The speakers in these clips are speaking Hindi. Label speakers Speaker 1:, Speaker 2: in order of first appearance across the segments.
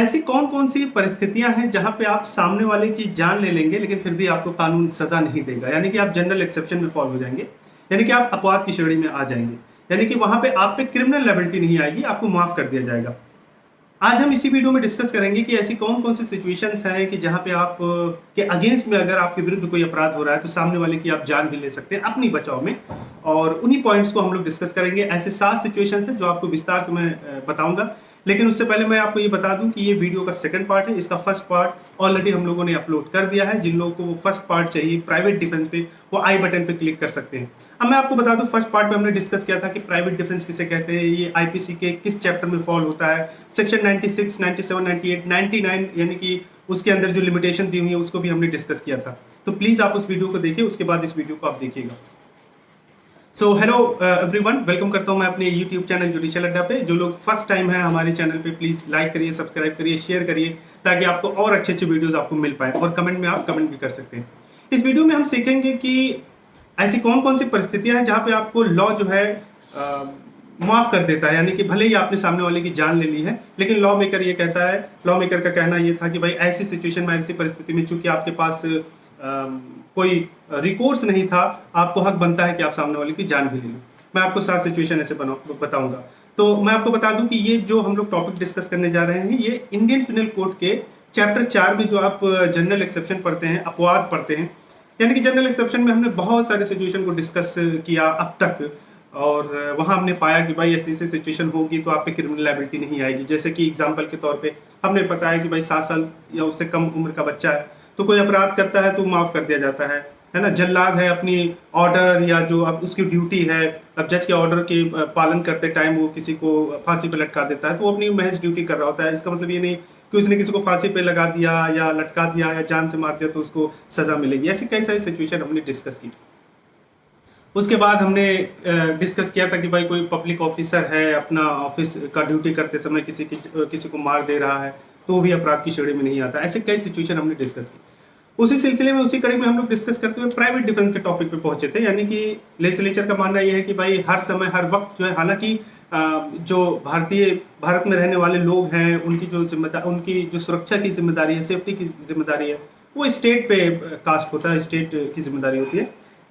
Speaker 1: ऐसी कौन कौन सी परिस्थितियां हैं जहां पे आप सामने वाले की जान ले लेंगे लेकिन फिर भी आपको कानून सजा नहीं देगा, यानी कि आप जनरल एक्सेप्शन में फॉल हो जाएंगे, यानी कि आप अपवाद की श्रेणी में आ जाएंगे, यानी कि वहां पे आप पे क्रिमिनल लायबिलिटी नहीं आएगी, आपको माफ कर दिया जाएगा। आज हम इसी वीडियो में डिस्कस करेंगे कि ऐसी कौन कौन सी सिचुएशंस हैं कि जहां पे आप के अगेंस्ट में अगर आपके विरुद्ध कोई अपराध हो रहा है तो सामने वाले की आप जान भी ले सकते हैं अपनी बचाव में, और उन्हीं पॉइंट्स को हम लोग डिस्कस करेंगे। ऐसे 7 सिचुएशंस हैं जो आपको विस्तार से मैं बताऊंगा, लेकिन उससे पहले मैं आपको ये बता दूं कि ये वीडियो का सेकंड पार्ट है। इसका फर्स्ट पार्ट ऑलरेडी हम लोगों ने अपलोड कर दिया है। जिन लोगों को वो फर्स्ट पार्ट चाहिए प्राइवेट डिफेंस पे, वो आई बटन पे क्लिक कर सकते हैं। अब मैं आपको बता दूं, फर्स्ट पार्ट में हमने डिस्कस किया था कि प्राइवेट डिफेंस किसे कहते हैं, ये आईपीसी के किस चैप्टर में फॉल होता है, सेक्शन 96, 97, 98, 99, यानी कि उसके अंदर जो लिमिटेशन दी हुई है उसको भी हमने डिस्कस किया था। तो प्लीज आप उस वीडियो को देखिए, उसके बाद इस वीडियो को आप देखिएगा। सो हेलो एवरीवन, वेलकम करता हूं मैं अपने यूट्यूब चैनल जुडिशियल अड्डा पे। जो लोग फर्स्ट टाइम है हमारे चैनल पे, प्लीज लाइक करिए, सब्सक्राइब करिए, शेयर करिए, ताकि आपको और अच्छे अच्छे वीडियोस आपको मिल पाए, और कमेंट में आप कमेंट भी कर सकते हैं। इस वीडियो में हम सीखेंगे कि ऐसी कौन कौन सी परिस्थितियां हैं जहां पे आपको लॉ जो है माफ कर देता है, यानी कि भले ही आपने सामने वाले की जान ले ली है, लेकिन लॉ मेकर ये कहता है, लॉ मेकर का कहना ये था कि भाई ऐसी सिचुएशन में, ऐसी परिस्थिति में, चूंकि आपके पास कोई रिकोर्स नहीं था, आपको हक बनता है कि आप सामने वाले की जान भी ले लो। मैं आपको 7 सिचुएशन ऐसे बताऊंगा। तो मैं आपको बता दूं कि ये जो हम लोग टॉपिक डिस्कस करने जा रहे हैं, ये इंडियन पिनल कोड के चैप्टर 4 में जो आप जनरल एक्सेप्शन पढ़ते हैं, अपवाद पढ़ते हैं, यानी कि जनरल एक्सेप्शन में हमने बहुत सारे सिचुएशन को डिस्कस किया अब तक, और वहां हमने पाया कि भाई ऐसी ऐसी सिचुएशन होगी तो आप पे क्रिमिनल लायबिलिटी नहीं आएगी। जैसे कि एग्जांपल के तौर पे हमने बताया कि भाई 7 साल या उससे कम उम्र का बच्चा है तो कोई अपराध करता है तो माफ कर दिया जाता है ना। जल्लाद है, अपनी ऑर्डर या जो अब उसकी ड्यूटी है, अब जज के ऑर्डर के पालन करते टाइम वो किसी को फांसी पे लटका देता है तो वो अपनी महज ड्यूटी कर रहा होता है। इसका मतलब ये नहीं कि उसने किसी को फांसी पे लगा दिया या लटका दिया या जान से मार दिया तो उसको सजा मिलेगी। ऐसी कई सारी सिचुएशन हमने डिस्कस की। उसके बाद हमने डिस्कस किया था कि भाई कोई पब्लिक ऑफिसर है, अपना ऑफिस का ड्यूटी करते समय किसी को मार दे रहा है तो भी अपराध की श्रेणी में नहीं आता। ऐसे कई सिचुएशन हमने डिस्कस की। उसी सिलसिले में, उसी कड़ी में हम लोग डिस्कस करते हुए प्राइवेट डिफेंस के टॉपिक पे पहुंचे थे, यानी कि लेजिस्लेचर का मानना यह है कि भाई हर समय हर वक्त जो है, हालांकि जो भारत में रहने वाले लोग हैं उनकी जो सुरक्षा की जिम्मेदारी है, सेफ्टी की जिम्मेदारी है, वो स्टेट पे कास्ट होता है, स्टेट की जिम्मेदारी होती है।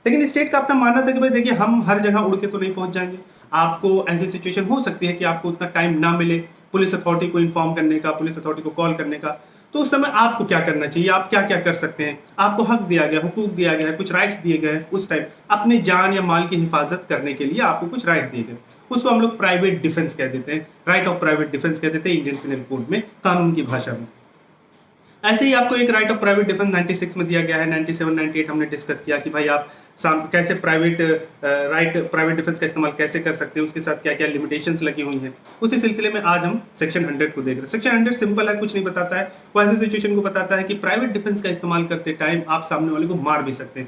Speaker 1: लेकिन स्टेट का अपना मानना था कि भाई देखिए, हम हर जगह उड़ के तो नहीं पहुंच जाएंगे। आपको ऐसी सिचुएशन हो सकती है कि आपको उतना टाइम ना मिले पुलिस अथॉरिटी को इन्फॉर्म करने का, पुलिस अथॉरिटी को कॉल करने का। तो उस समय आपको क्या करना चाहिए, आप क्या क्या कर सकते हैं। आपको हक दिया गया, हुकूक दिया गया है, कुछ राइट्स दिए गए हैं। उस टाइम अपनी जान या माल की हिफाजत करने के लिए आपको कुछ राइट दिए गए, उसको हम लोग प्राइवेट डिफेंस कह देते हैं, राइट ऑफ प्राइवेट डिफेंस कह देते हैं इंडियन पिनल कोड में, कानून की भाषा में। ऐसे ही आपको एक राइट ऑफ प्राइवेट डिफेंस 96 में दिया गया है। 97, 98 हमने डिस्कस किया कि भाई आप कैसे प्राइवेट डिफेंस का इस्तेमाल कैसे कर सकते हैं, उसके साथ क्या क्या लिमिटेशंस लगी हुई हैं। उसी सिलसिले में आज हम सेक्शन 100 को देख रहे हैं। सेक्शन 100 सिंपल है, कुछ नहीं बताता है, वो ऐसी सिचुएशन को बताता है कि प्राइवेट डिफेंस का इस्तेमाल करते टाइम आप सामने वाले को मार भी सकते हैं,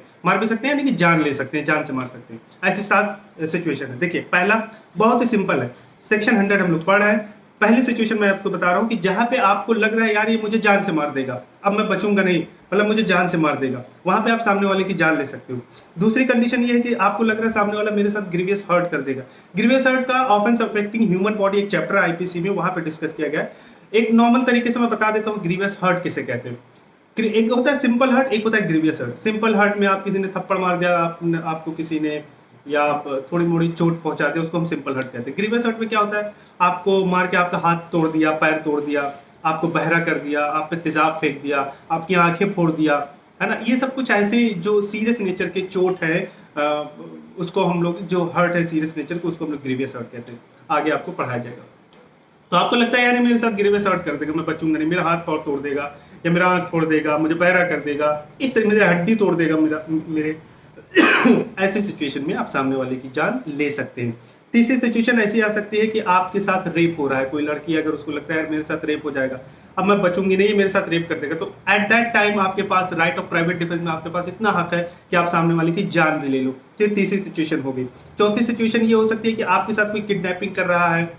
Speaker 1: यानी कि जान ले सकते हैं, जान से मार सकते हैं। ऐसी 7 सिचुएशन है। देखिए, पहला बहुत ही सिंपल है, सेक्शन 100 हम लोग पढ़ रहे हैं। पहली सिचुएशन मैं आपको बता रहा हूं कि जहां पे आपको लग रहा है यार ये मुझे जान से मार देगा, अब मैं बचूंगा नहीं, मतलब मुझे जान से मार देगा, वहां पे आप सामने वाले की जान ले सकते हो। दूसरी कंडीशन ये है कि आपको लग रहा है सामने वाला मेरे साथ ग्रीवियस हर्ट कर देगा। ग्रीवियस हर्ट का ऑफेंस अफेक्टिंग ह्यूमन बॉडी एक चैप्टर आईपीसी में, वहां पे डिस्कस किया गया है। एक नॉर्मल तरीके से मैं बता देता हूँ ग्रीवियस हर्ट किसे कहते हैं। एक होता है सिंपल हर्ट, एक होता है ग्रीवियस हर्ट। सिंपल हर्ट में आप किसी ने थप्पड़ मार दिया, आपको किसी ने या थोड़ी मोड़ी चोट पहुंचा दिया, उसको हम सिंपल हर्ट कहते हैं। ग्रीवियस हर्ट में क्या होता है, आपको मार के आपका हाथ तोड़ दिया, पैर तोड़ दिया, आपको बहरा कर दिया, आप पे तेजाब फेंक दिया, आपकी आंखें फोड़ दिया, है ना। ये सब कुछ ऐसे जो सीरियस नेचर के चोट है, उसको हम लोग, जो हर्ट है सीरियस नेचर को, उसको हम लोग ग्रीवियस हर्ट कहते हैं। आगे आपको पढ़ाया जाएगा। तो आपको लगता है यार मेरे साथ ग्रीवियस हर्ट कर देगा, मैं बचूंगा नहीं, मेरा हाथ पाँव तोड़ देगा, या मेरा आंख फोड़ देगा, मुझे बहरा कर देगा, इस तरह मेरे हड्डी तोड़ देगा मेरे ऐसी सिचुएशन में आप सामने वाले की जान ले सकते हैं। तीसरी सिचुएशन ऐसी आ सकती है कि आपके साथ रेप हो रहा है, कोई लड़की अगर उसको लगता है मेरे साथ रेप हो जाएगा, अब मैं बचूंगी नहीं, मेरे साथ रेप कर देगा, तो एट दैट टाइम आपके पास राइट ऑफ प्राइवेट डिफेंस में आपके पास इतना हक है कि आप सामने वाले की जान भी ले लो। तो ये तीसरी सिचुएशन हो गई। चौथी सिचुएशन ये हो सकती है कि आपके साथ कोई किडनैपिंग कर रहा है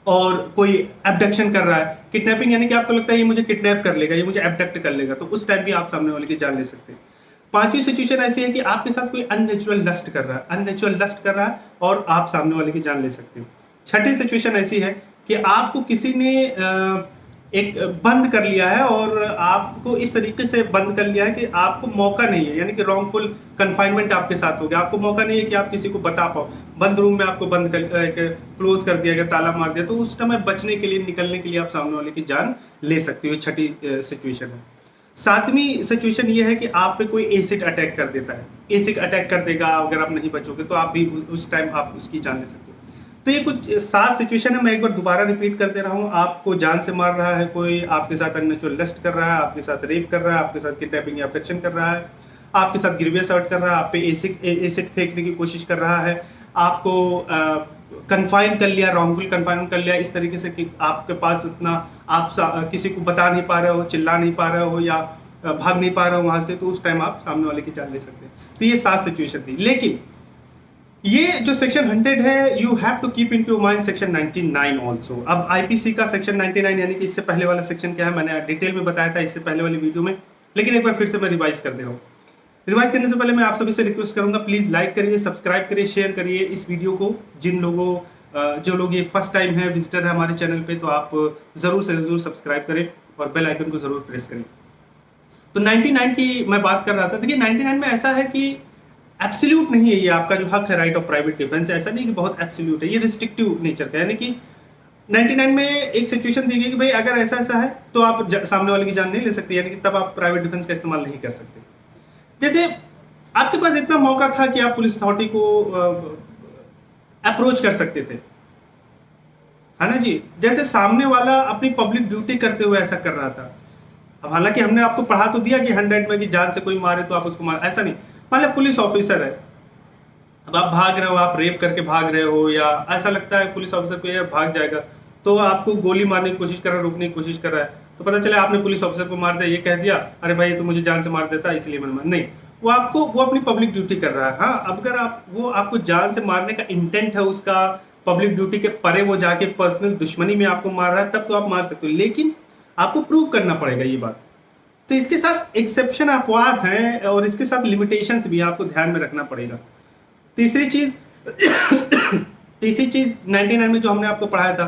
Speaker 1: और कोई एब्डक्शन कर रहा है। किडनैपिंग यानी कि आपको लगता है ये मुझे किडनैप कर लेगा, ये मुझे एब्डक्ट कर लेगा, तो उस टाइम भी आप सामने वाले की जान ले सकते हैं। पांचवी सिचुएशन ऐसी है कि आपके साथ कोई अननेचुरल लस्ट कर रहा है और आप सामने वाले की जान ले सकते हो। छठी सिचुएशन ऐसी है कि आपको किसी ने एक बंद कर लिया है और आपको इस तरीके से बंद कर लिया है कि आपको मौका नहीं है, यानी कि रॉन्गफुल कन्फाइनमेंट आपके साथ हो गया। आपको मौका नहीं है कि आप किसी को बता पाओ। बंद रूम में आपको बंद कर क्लोज कर दिया गया, ताला मार दिया, तो उस समय बचने के लिए, निकलने के लिए आप सामने वाले की जान ले सकते हो। छठी सिचुएशन है। सातवीं सिचुएशन ये है कि आप पे कोई एसिड अटैक कर देता है। एसिड अटैक कर देगा, अगर आप नहीं बचोगे तो आप भी उस टाइम आप उसकी जान ले सकते हो। तो ये कुछ 7 सिचुएशन है। मैं एक बार दोबारा रिपीट कर दे रहा हूँ। आपको जान से मार रहा है कोई, आपके साथ अननेचुरल लस्ट कर रहा है, आपके साथ रेप कर रहा है, आपके साथ किडनैपिंग या अब्डक्शन कर रहा है, आपके साथ ग्रीवियस हर्ट कर रहा है, आप पे एसिड फेंकने की कोशिश कर रहा है, आपको कन्फाइन कर लिया, रॉन्गफुल कन्फाइनमेंट कर लिया इस तरीके से कि आपके पास इतना, आप किसी को बता नहीं पा रहे हो, चिल्ला नहीं पा रहे हो या भाग नहीं पा रहे हो वहां से, तो उस टाइम आप सामने वाले की जान ले सकते हैं। तो ये 7 सिचुएशन थी। लेकिन ये जो सेक्शन 100 है, you have to keep into mind section 99 also. अब आईपीसी का सेक्शन 99 यानी कि इससे पहले वाला सेक्शन क्या है, मैंने डिटेल में बताया था इससे पहले वाली वीडियो में, लेकिन एक बार फिर से मैं रिवाइज कर दे रहा हूँ। रिवाइज करने से पहले मैं आप सभी से रिक्वेस्ट करूंगा, प्लीज लाइक करिए, सब्सक्राइब करिए, शेयर करिए इस वीडियो को। जिन लोगों जो लोग ये फर्स्ट टाइम है, विजिटर है हमारे चैनल पे, तो आप जरूर से जरूर सब्सक्राइब करें और बेल आइकन को जरूर प्रेस करें। तो 99 की मैं बात कर रहा था। देखिए 99 में ऐसा है कि एब्सोल्यूट नहीं है ये आपका जो हक है, राइट ऑफ प्राइवेट डिफेंस, ऐसा नहीं कि बहुत एब्सोल्यूट है, ये रिस्ट्रिक्टिव नेचर का है। यानी कि 99 में एक सिचुएशन दी गई कि भाई अगर ऐसा ऐसा है तो आप सामने वाले की जान नहीं ले सकते, यानी कि तब आप प्राइवेट डिफेंस का इस्तेमाल नहीं कर सकते। जैसे आपके पास इतना मौका था कि आप पुलिस अथॉरिटी को अप्रोच कर सकते थे, है ना जी। जैसे सामने वाला अपनी पब्लिक ड्यूटी करते हुए ऐसा कर रहा था। अब हालांकि हमने आपको पढ़ा तो दिया कि 100 में कि जान से कोई मारे तो आप उसको मार, ऐसा नहीं। मान लो पुलिस ऑफिसर है, अब आप भाग रहे हो, आप रेप करके भाग रहे हो, या ऐसा लगता है पुलिस ऑफिसर को यार भाग जाएगा, तो आपको गोली मारने की कोशिश कर रहा है, रोकने की कोशिश कर रहा है, तो पता चला आपने पुलिस ऑफिसर को मार दिया, ये कह दिया अरे भाई तो मुझे जान से मार देता इसलिए मैंने मार, नहीं, वो अपनी पब्लिक ड्यूटी कर रहा है। हाँ, अगर आपको जान से मारने का इंटेंट है उसका, पब्लिक ड्यूटी के परे वो जाके पर्सनल दुश्मनी में आपको मार रहा है, तब तो आप मार सकते हो, लेकिन आपको प्रूव करना पड़ेगा ये बात। तो इसके साथ एक्सेप्शन अपवाद हैं और इसके साथ लिमिटेशंस भी आपको ध्यान में रखना पड़ेगा। तीसरी चीज 99 में जो हमने आपको पढ़ाया था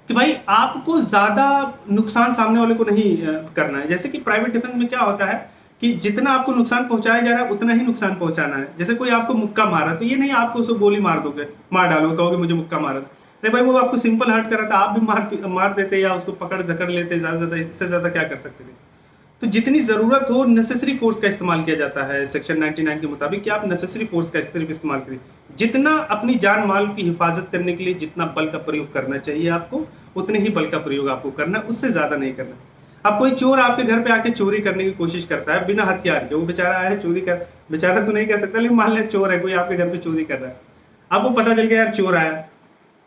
Speaker 1: कि भाई आपको ज्यादा नुकसान सामने वाले को नहीं करना है। जैसे कि प्राइवेट डिफेंस में क्या होता है कि जितना आपको नुकसान पहुंचाया जा रहा है उतना ही नुकसान पहुंचाना है। जैसे कोई आपको मुक्का मारा तो ये नहीं आपको उसको गोली मार दोगे, मार डालोगे, कहोगे मुझे मुक्का मारा, अरे भाई वो आपको सिंपल हर्ट कर रहा था, आप भी मार देते या उसको पकड़ धकड़ लेते, ज्यादा इससे ज्यादा क्या कर सकते थे। तो जितनी जरूरत हो नेसेसरी फोर्स का इस्तेमाल किया जाता है सेक्शन 99 के मुताबिक कि आप नेसेसरी फोर्स का सिर्फ इस्तेमाल करें। जितना अपनी जान माल की हिफाजत करने के लिए जितना बल का प्रयोग करना चाहिए आपको, उतने ही बल का प्रयोग आपको करना, उससे ज्यादा नहीं करना। अब कोई चोर आपके घर पे आके चोरी करने की कोशिश करता है बिना हथियार के, वो बेचारा आया है चोरी कर, बेचारा तो नहीं कर सकता, लेकिन मान लिया चोर है, कोई आपके घर पे चोरी कर रहा है, अब वो पता चल गया यार चोर आया,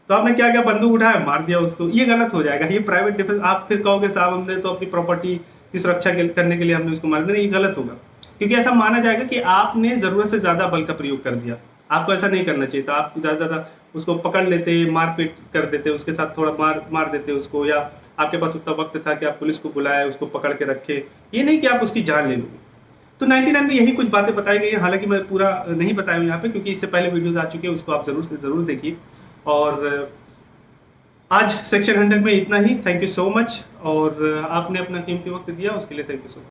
Speaker 1: तो आपने क्या क्या बंदूक उठाया, मार दिया उसको, ये गलत हो जाएगा। ये प्राइवेट डिफेंस, आप फिर कहोगे साहब हमने तो अपनी प्रॉपर्टी की सुरक्षा करने के लिए हमने उसको मार दिया, नहीं, ये गलत होगा, क्योंकि ऐसा माना जाएगा कि आपने जरूरत से ज्यादा बल का प्रयोग कर दिया। आपको ऐसा नहीं करना चाहिए था, आप ज्यादा ज्यादा उसको पकड़ लेते, मारपीट कर देते, उसके साथ थोड़ा मार देते उसको, या आपके पास उतना वक्त था कि आप पुलिस को बुलाए, उसको पकड़ के रखे, ये नहीं कि आप उसकी जान ले लोगे। तो 99 में यही कुछ बातें बताई गई हैं, हालांकि मैं पूरा नहीं बताया हूँ यहाँ पे क्योंकि इससे पहले वीडियोस आ चुके हैं, उसको आप जरूर से जरूर देखिए। और आज सेक्शन 100 में इतना ही। थैंक यू सो मच, और आपने अपना कीमती वक्त दिया उसके लिए थैंक यू सो मच।